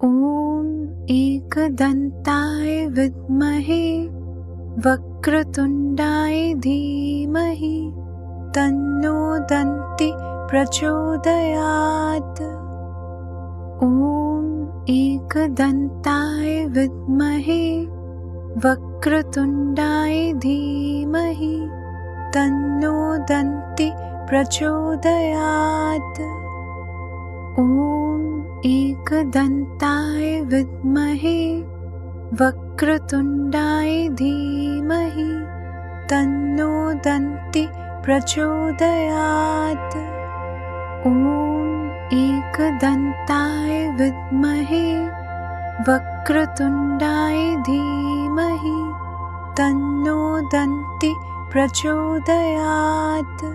ॐ एकदन्ताय विद्महे वक्रतुण्डाय धीमहि तन्नो दन्ति प्रचोदयात्। ॐ एकदन्ताय विद्महे वक्रतुण्डाय धीमहि तन्नो दन्ति प्रचोदयात्। ॐ एकदन्ताय विद्महे वक्रतुण्डाय धीमहि तन्नो दन्ति प्रचोदयात्। ॐ एकदन्ताय विद्महे वक्रतुण्डाय धीमहि तन्नो दन्ति प्रचोदयात्।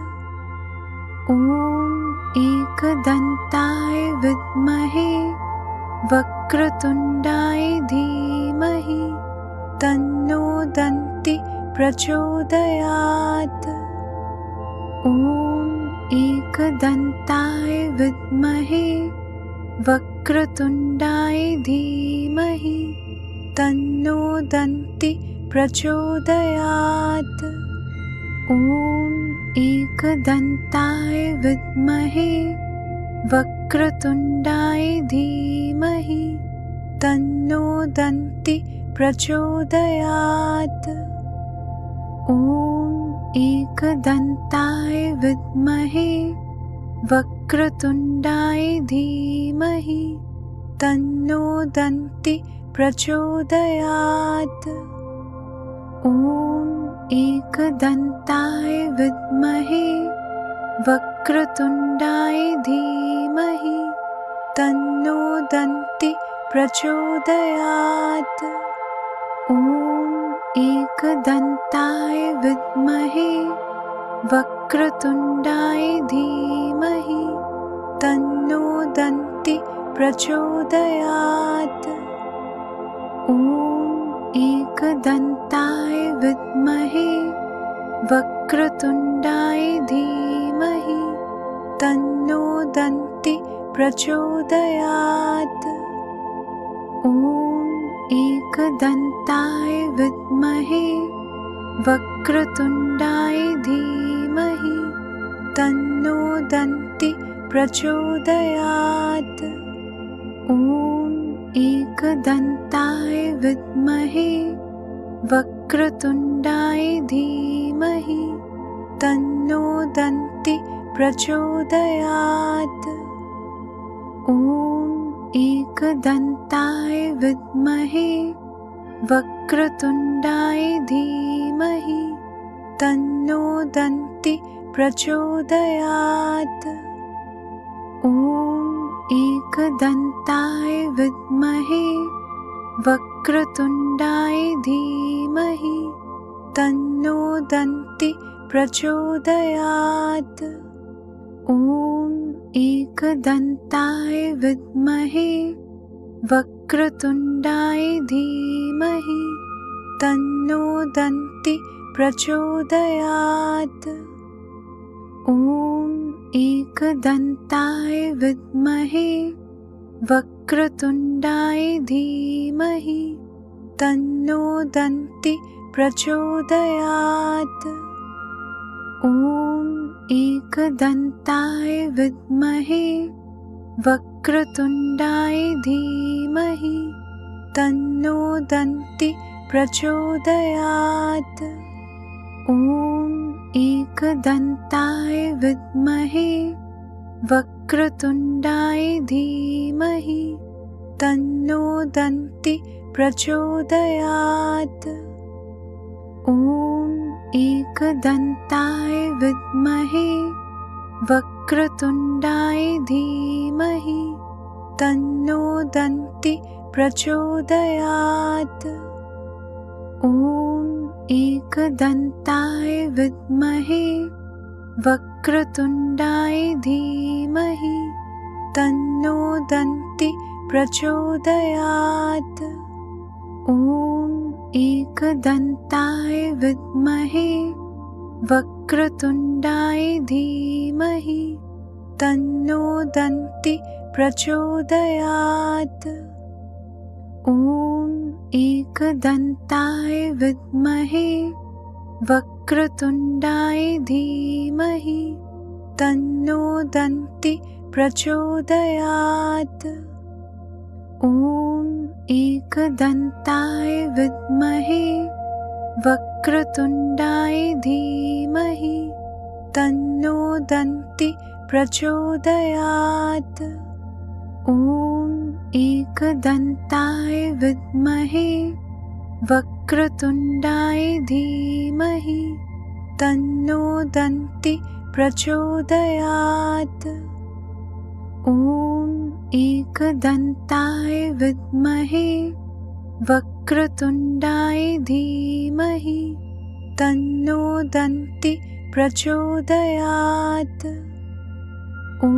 ॐ एकदन्ताय विद्महे वक्रतुण्डाय धीमहि तन्नो दन्ति प्रचोदयात्। ॐ एकदन्ताय विद्महे वक्रतुण्डाय धीमहि तन्नो दन्ति प्रचोदयात्। ॐ एकदन्ताय विद्महे वक्रतुण्डाय धीमहि तन्नो दन्ति प्रचोदयात्। ॐ एकदन्ताय विद्महे वक्रतुण्डाय धीमहि तन्नो दन्ति प्रचोदयात्। ॐ एकदन्ताय विद्महे वक्रतुण्डाय धीमहि तन्नो दन्ति प्रचोदयात्। ॐ एकदन्ताय विद्महे वक्रतुण्डाय धीमहि तन्नो दन्ति प्रचोदयात्। ॐ एकदन्ताय विद्महे वक्रतुण्डाय धीमहि तन्नो दन्ति प्रचोदयात्। ॐ एकदन्ताय विद्महे वक्रतुण्डाय धीमहि तन्नो दन्ति प्रचोदयात्। ॐ एकदन्ताय विद्महे वक्रतुण्डाय धीमहि तन्नो दन्ति प्रचोदयात्। ॐ एकदन्ताय विद्महे वक्रतुण्डाय धीमहि तन्नो दन्ति प्रचोदयात्। ॐ एकदन्ताय विद्महे वक्रतुण्डाय धीमहि तन्नो दन्ति प्रचोदयात्। ॐ एकदन्ताय विद्महे वक्रतुण्डाय धीमहि तन्नो दन्ति प्रचोदयात्। ॐ एकदन्ताय विद्महे वक्रतुण्डाय धीमहि तन्नो दन्ति प्रचोदयात्। ॐ एकदन्ताय विद्महे वक्रतुण्डाय धीमहि तन्नो दन्ति प्रचोदयात्। ॐ एकदन्ताय विद्महे वक्रतुण्डाय धीमहि तन्नो दन्ति प्रचोदयात्। ॐ एकदन्ताय विद्महे वक्रतुण्डाय धीमहि तन्नो दन्ति प्रचोदयात्। ॐ एकदन्ताय विद्महे वक्रतुण्डाय धीमहि तन्नो दन्ति प्रचोदयात्। ॐ एकदन्ताय विद्महे वक्रतुण्डाय धीमहि तन्नो दन्ति प्रचोदयात्। ॐ एकदन्ताय विद्महे वक्रतुण्डाय धीमहि तन्नो दन्ति प्रचोदयात्। ॐ एकदन्ताय विद्महे वक्रतुण्डाय धीमहि तन्नो दन्ति प्रचोदयात्। ॐ एकदन्ताय विद्महे वक्रतुण्डाय धीमहि तन्नो दन्ति प्रचोदयात्। ॐ एकदन्ताय विद्महे वक्रतुण्डाय धीमहि तन्नो दन्ति प्रचोदयात्। ॐ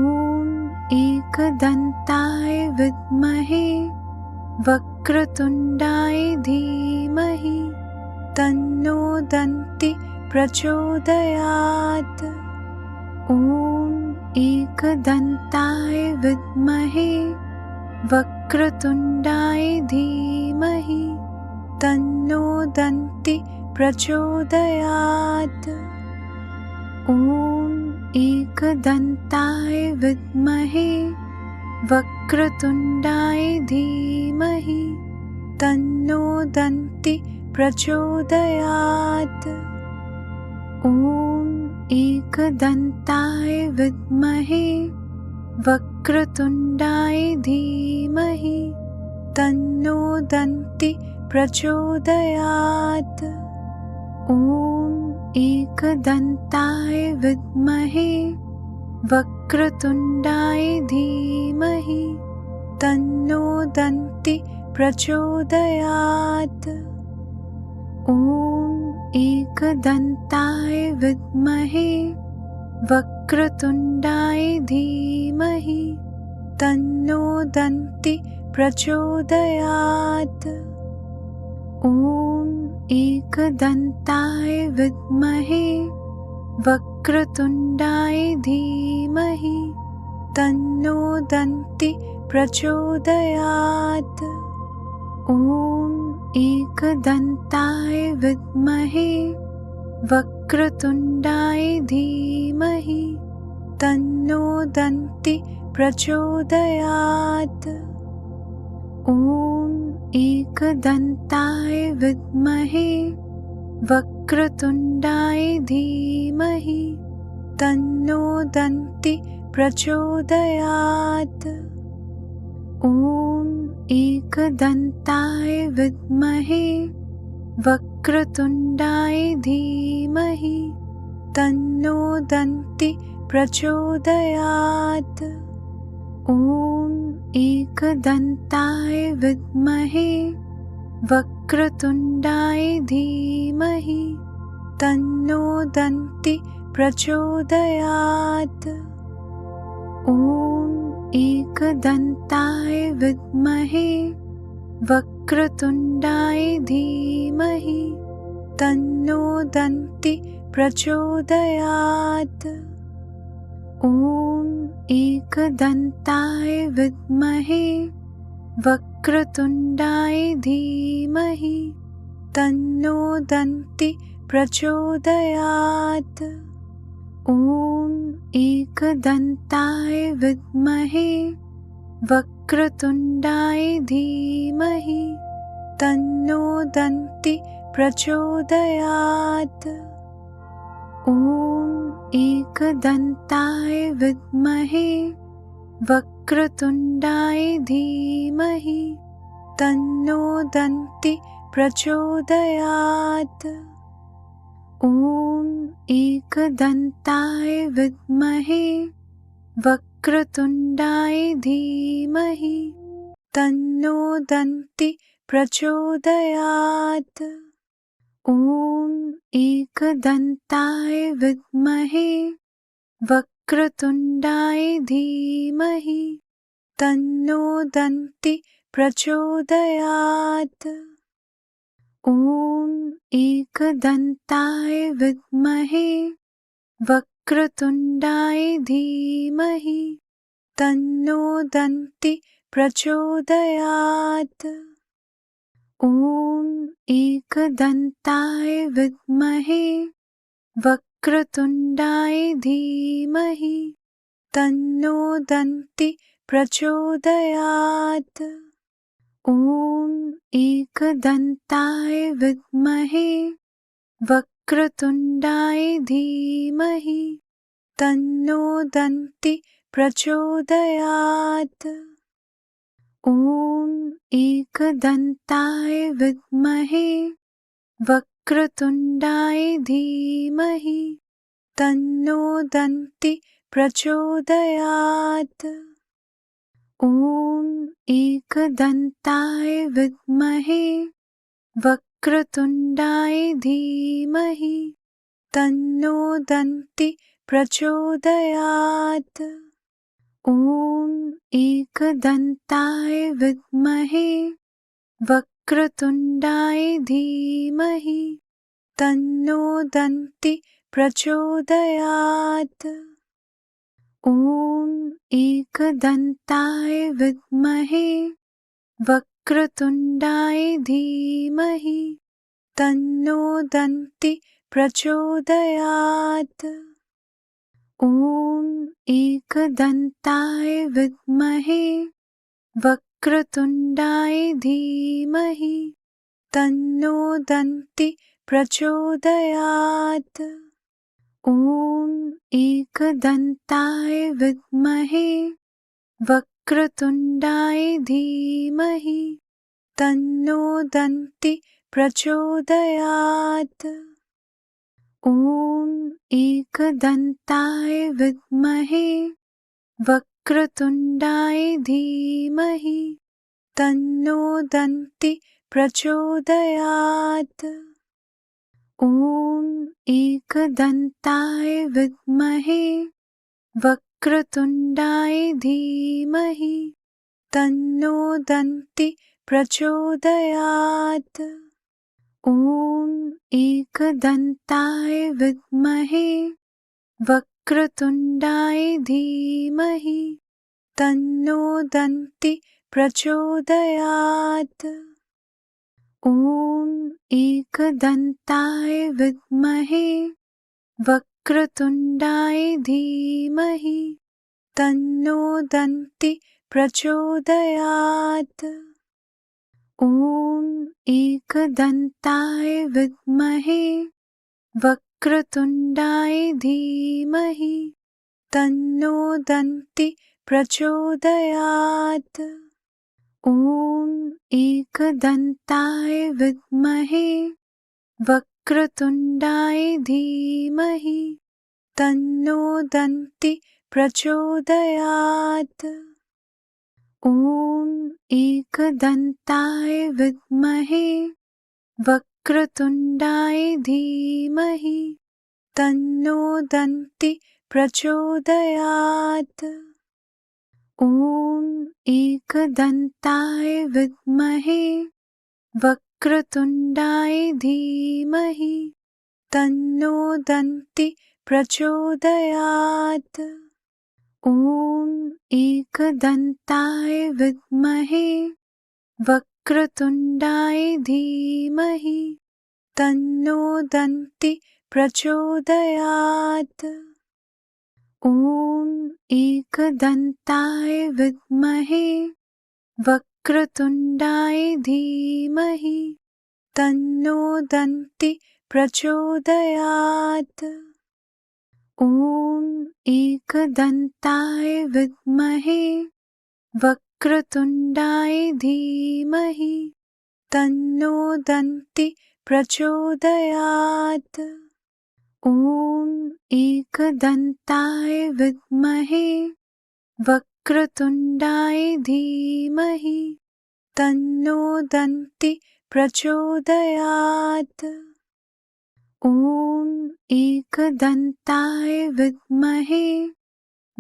एकदन्ताय विद्महे वक्रतुण्डाय धीमहि तन्नो दन्ति प्रचोदयात्। ॐ एकदन्ताय विद्महे वक्रतुण्डाय धीमहि तन्नो दन्ति प्रचोदयात्। ॐ एकदन्ताय विद्महे वक्रतुण्डाय धीमहि तन्नो दन्ति प्रचोदयात्। ॐ एकदन्ताय विद्महे वक्रतुण्डाय धीमहि तन्नो दन्ति प्रचोदयात्। ॐ एकदन्ताय विद्महे वक्रतुण्डाय धीमहि तन्नो दन्ति प्रचोदयात्। ॐ एकदन्ताय विद्महे वक्रतुण्डाय धीमहि तन्नो दन्ति प्रचोदयात्। ॐ एकदन्ताय विद्महे वक्रतुण्डाय धीमहि तन्नो दन्ति प्रचोदयात्। ॐ एकदन्ताय विद्महे वक्रतुण्डाय धीमहि तन्नो दन्ति प्रचोदयात्। ॐ एकदन्ताय विद्महे वक्रतुण्डाय धीमहि तन्नो दन्ति प्रचोदयात्। ॐ एकदन्ताय विद्महे वक्रतुण्डाय धीमहि तन्नो दन्ति प्रचोदयात्। ॐ एकदन्ताय विद्महे वक्रतुण्डाय धीमहि तन्नो दन्ति प्रचोदयात्। ॐ एकदन्ताय विद्महे वक्रतुण्डाय धीमहि तन्नो दन्ति प्रचोदयात्। ॐ एकदन्ताय विद्महे वक्रतुण्डाय धीमहि तन्नो दन्ति प्रचोदयात्। ॐ एकदन्ताय विद्महे वक्रतुण्डाय धीमहि तन्नो दन्ति प्रचोदयात्। ॐ एकदन्ताय विद्महे वक्रतुण्डाय धीमहि तन्नो दन्ति प्रचोदयात्। ॐ एकदन्ताय विद्महे वक्रतुण्डाय धीमहि तन्नो दन्ति प्रचोदयात्। ॐ एकदन्ताय विद्महे वक्रतुण्डाय धीमहि तन्नो दन्ति प्रचोदयात्। ॐ एकदन्ताय विद्महे वक्रतुण्डाय धीमहि तन्नो दन्ति प्रचोदयात्। ॐ एकदन्ताय विद्महे वक्रतुण्डाय धीमहि तन्नो दन्ति प्रचोदयात्। ॐ एकदन्ताय विद्महे वक्रतुण्डाय धीमहि तन्नो दन्ति प्रचोदयात्। ॐ एकदन्ताय विद्महे वक्रतुण्डाय धीमहि तन्नो दन्ति प्रचोदयात्। ॐ एकदन्ताय विद्महे वक्रतुण्डाय धीमहि तन्नो दन्ति प्रचोदयात्। ॐ एकदन्ताय विद्महे वक्रतुण्डाय धीमहि तन्नो दन्ति प्रचोदयात्। ॐ एकदन्ताय विद्महे वक्रतुण्डाय धीमहि तन्नो दन्ति प्रचोदयात्। ॐ एकदन्ताय विद्महे वक्रतुण्डाय धीमहि तन्नो दन्ति प्रचोदयात्। ॐ एकदन्ताय विद्महे वक्रतुण्डाय धीमहि तन्नो दन्ति प्रचोदयात्। ॐ एकदन्ताय विद्महे वक्रतुण्डाय धीमहि तन्नो दन्ति प्रचोदयात्। ॐ एकदन्ताय विद्महे वक्रतुण्डाय धीमहि तन्नो दन्ति प्रचोदयात्। ॐ एकदन्ताय विद्महे वक्रतुण्डाय धीमहि तन्नो दन्ति प्रचोदयात्। ॐ एकदन्ताय विद्महे वक्रतुण्डाय धीमहि तन्नो दन्ति प्रचोदयात्। ॐ एकदन्ताय विद्महे वक्रतुण्डाय धीमहि तन्नो दन्ति प्रचोदयात्। ॐ एकदन्ताय विद्महे वक्रतुण्डाय धीमहि तन्नो दन्ति प्रचोदयात्। ॐ एकदन्ताय विद्महे वक्रतुण्डाय धीमहि तन्नो दन्ति प्रचोदयात्। ॐ एकदन्ताय विद्महे वक्रतुण्डाय धीमहि तन्नो दन्ति प्रचोदयात्। ॐ एकदन्ताय विद्महे वक्रतुण्डाय धीमहि तन्नो दन्ति प्रचोदयात्। ॐ एकदन्ताय विद्महे वक्रतुण्डाय धीमहि तन्नो दन्ति प्रचोदयात्। ॐ एकदन्ताय विद्महे वक्रतुण्डाय धीमहि तन्नो दन्ति प्रचोदयात्। ॐ एकदन्ताय विद्महे वक्रतुण्डाय धीमहि तन्नो दन्ति प्रचोदयात्। ॐ एकदन्ताय विद्महे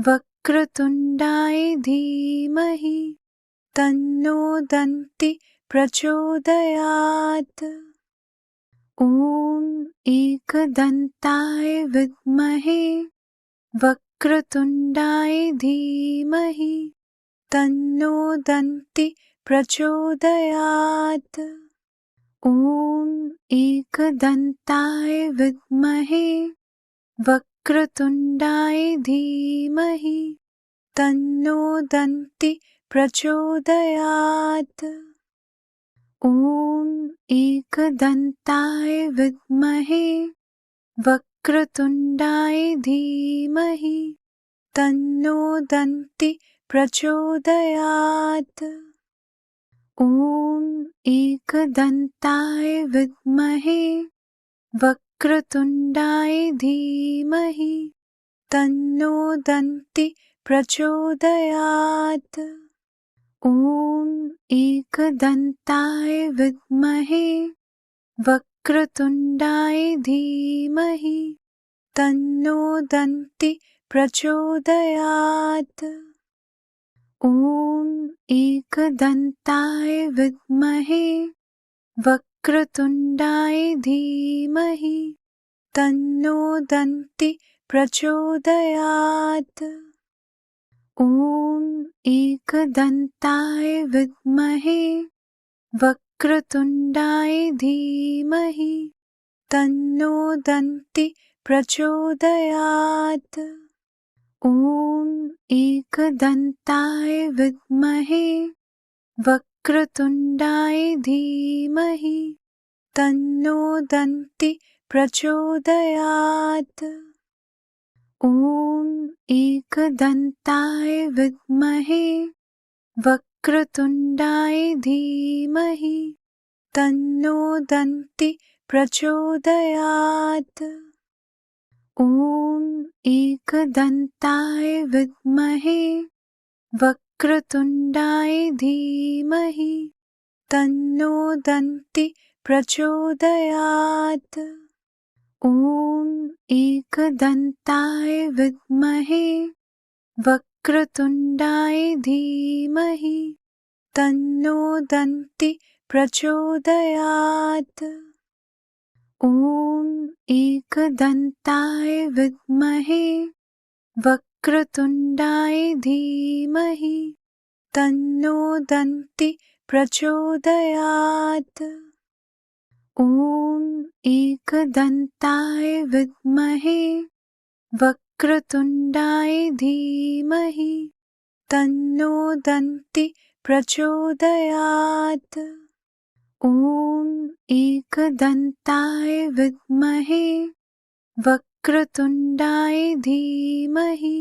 वक्रतुण्डाय धीमहि तन्नो दन्ति प्रचोदयात्। ॐ एकदन्ताय विद्महे वक्रतुण्डाय धीमहि तन्नो दन्ति प्रचोदयात्। ॐ एकदन्ताय विद्महे वक्रतुण्डाय धीमहि तन्नो दन्ति प्रचोदयात्। ॐ एकदन्ताय विद्महे वक्रतुण्डाय धीमहि तन्नो दन्ति प्रचोदयात्। ॐ एकदन्ताय विद्महे वक्रतुण्डाय धीमहि तन्नो दन्ति प्रचोदयात्। ॐ एकदन्ताय विद्महे वक्रतुण्डाय धीमहि तन्नो दन्ति प्रचोदयात्। ॐ एकदन्ताय विद्महे वक्रतुण्डाय धीमहि तन्नो दन्ति प्रचोदयात्। ॐ एकदन्ताय विद्महे वक्रतुण्डाय धीमहि तन्नो दन्ति प्रचोदयात्। ॐ एकदन्ताय विद्महे वक्रतुण्डाय धीमहि तन्नो दन्ति प्रचोदयात्। ॐ एकदन्ताय विद्महे वक्रतुण्डाय धीमहि तन्नो दन्ति प्रचोदयात्। ॐ एकदन्ताय विद्महे वक्रतुण्डाय धीमहि तन्नो दन्ति प्रचोदयात्। ॐ एकदन्ताय विद्महे वक्रतुण्डाय धीमहि तन्नो दन्ति प्रचोदयात्। ॐ एकदन्ताय विद्महे वक्रतुण्डाय धीमहि तन्नो दन्ति प्रचोदयात्। ॐ एकदन्ताय विद्महे वक्रतुण्डाय धीमहि तन्नो दन्ति प्रचोदयात्। ॐ एकदन्ताय विद्महे वक्रतुण्डाय धीमहि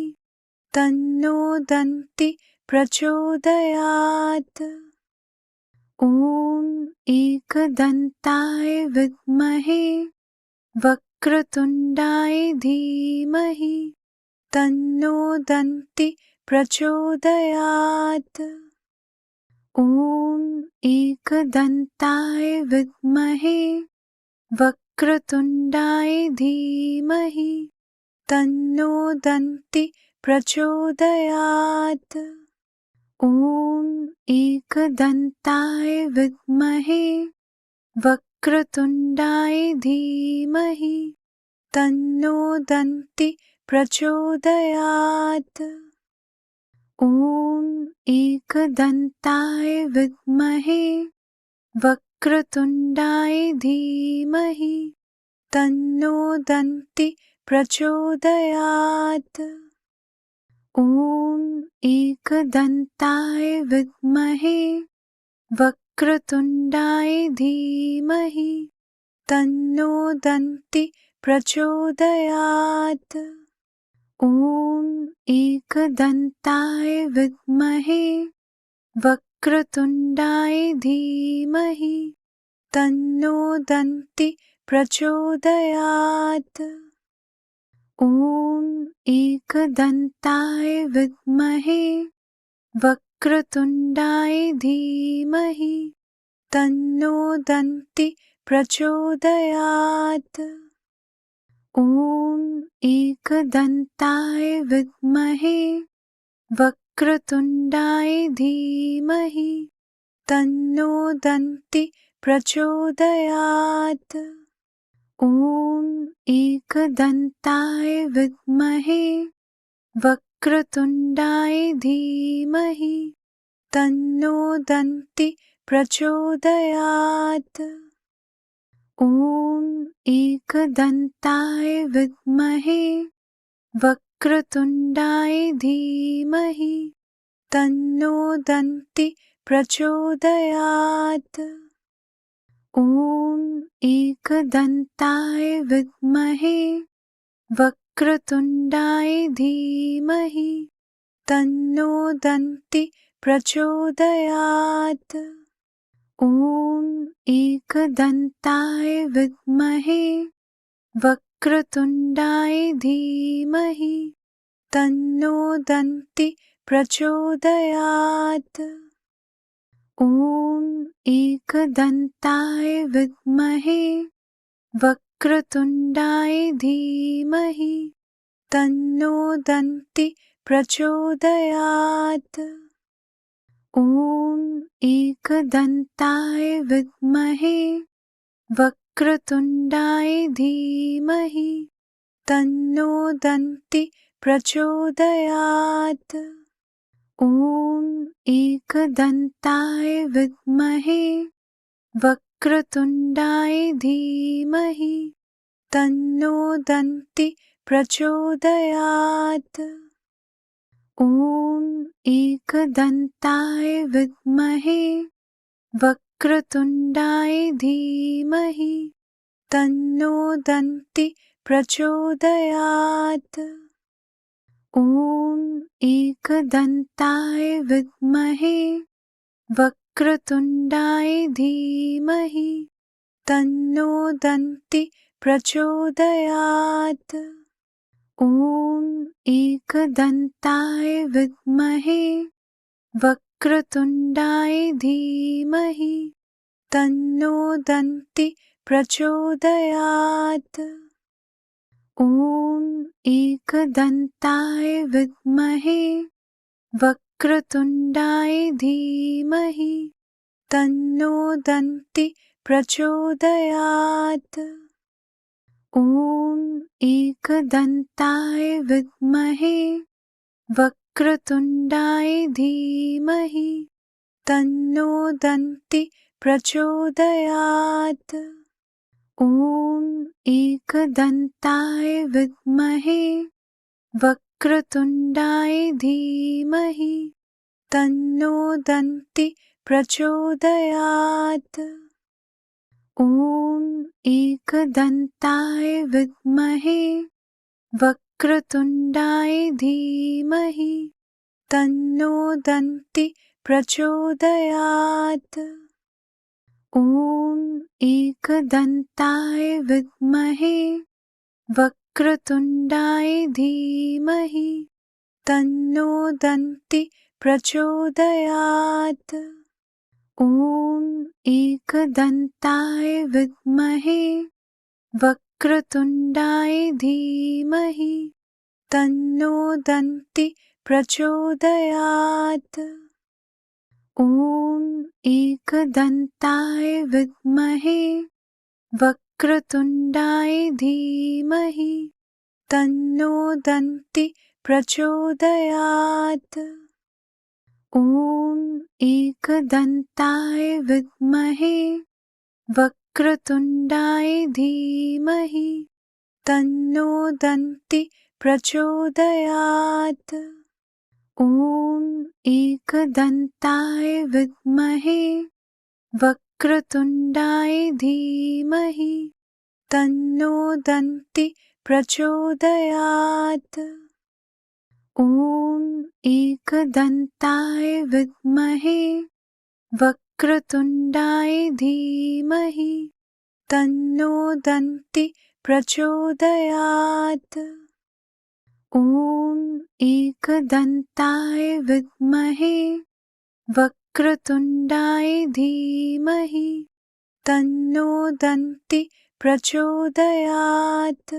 तन्नो दन्ति प्रचोदयात्। ॐ एकदन्ताय विद्महे वक्रतुण्डाय धीमहि तन्नो दन्ति प्रचोदयात्। ॐ एकदन्ताय विद्महे वक्रतुण्डाय धीमहि तन्नो दन्ति प्रचोदयात्। ॐ एकदन्ताय विद्महे वक्रतुण्डाय धीमहि तन्नो दन्ति प्रचोदयात्। ॐ एकदन्ताय विद्महे वक्रतुण्डाय धीमहि तन्नो दन्ति प्रचोदयात्। ॐ एकदन्ताय विद्महे वक्रतुण्डाय धीमहि तन्नो दन्ति प्रचोदयात्। ॐ एकदन्ताय विद्महे वक्रतुण्डाय धीमहि तन्नो दन्ति प्रचोदयात्। ॐ एकदन्ताय विद्महे वक्रतुण्डाय धीमहि तन्नो दन्ति प्रचोदयात्। ॐ एकदन्ताय विद्महे वक्रतुण्डाय धीमहि तन्नो दन्ति प्रचोदयात्। ॐ एकदन्ताय विद्महे वक्रतुण्डाय धीमहि तन्नो दन्ति प्रचोदयात्। ॐ एकदन्ताय विद्महे वक्रतुण्डाय धीमहि तन्नो दन्ति प्रचोदयात्। ॐ एकदन्ताय विद्महे वक्रतुण्डाय धीमहि तन्नो दन्ति प्रचोदयात्। ॐ एकदन्ताय विद्महे वक्रतुण्डाय धीमहि तन्नो दन्ति प्रचोदयात्। ॐ एकदन्ताय विद्महे वक्रतुण्डाय धीमहि तन्नो दन्ति प्रचोदयात्। ॐ एकदन्ताय विद्महे वक्रतुण्डाय धीमहि तन्नो दन्ति प्रचोदयात्। ॐ एकदन्ताय विद्महे वक्रतुण्डाय धीमहि तन्नो दन्ति प्रचोदयात्। ॐ एकदन्ताय विद्महे वक्रतुण्डाय धीमहि तन्नो दन्ति प्रचोदयात्। ॐ एकदन्ताय विद्महे वक्रतुण्डाय धीमहि तन्नो दन्ति प्रचोदयात्। ॐ एकदन्ताय विद्महे वक्रतुण्डाय धीमहि तन्नो दन्ति प्रचोदयात्। ॐ एकदन्ताय विद्महे वक्रतुण्डाय धीमहि तन्नो दन्ति प्रचोदयात्। ॐ एकदन्ताय विद्महे वक्रतुण्डाय धीमहि तन्नो दन्ति प्रचोदयात्। ॐ एकदन्ताय विद्महे वक्रतुण्डाय धीमहि तन्नो दन्ति प्रचोदयात्। ॐ एकदन्ताय विद्महे वक्रतुण्डाय धीमहि तन्नो दन्ति प्रचोदयात्। ॐ एकदन्ताय विद्महे वक्रतुण्डाय धीमहि तन्नो दन्ति प्रचोदयात्। ॐ एकदन्ताय विद्महे वक्रतुण्डाय धीमहि तन्नो दन्ति प्रचोदयात्। ॐ एकदन्ताय विद्महे वक्रतुण्डाय धीमहि तन्नो दन्ति प्रचोदयात्। ॐ एकदन्ताय विद्महे वक्रतुण्डाय धीमहि तन्नो दन्ति प्रचोदयात्। ॐ एकदन्ताय विद्महे वक्रतुण्डाय धीमहि तन्नो दन्ति प्रचोदयात्। ॐ एकदन्ताय विद्महे वक्रतुण्डाय धीमहि तन्नो दन्ति प्रचोदयात्। ॐ एकदन्ताय विद्महे वक्रतुण्डाय धीमहि तन्नो दन्ति प्रचोदयात्।